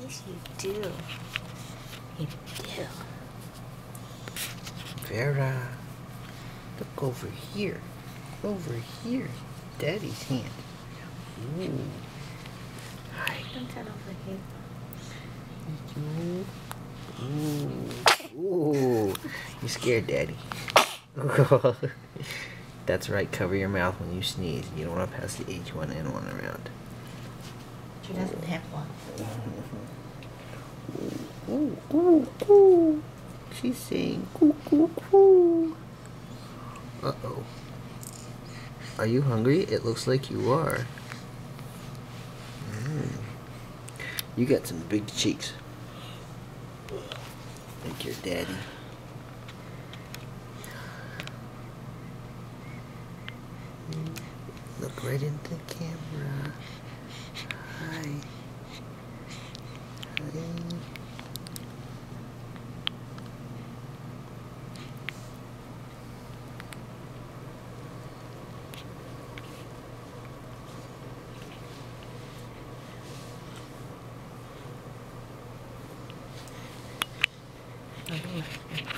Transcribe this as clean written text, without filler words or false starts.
Yes, you do. You do. Vera, look over here. Over here. Daddy's hand. Ooh. Hi. Don't turn over here. Ooh. Ooh. You scared Daddy. That's right. Cover your mouth when you sneeze. You don't want to pass the H1N1 around. She doesn't have one. Ooh, ooh, ooh. She's saying coo, coo, coo. Uh-oh. Are you hungry? It looks like you are. You got some big cheeks. Like your daddy. Look right into the camera. Hi. Hi. Oh,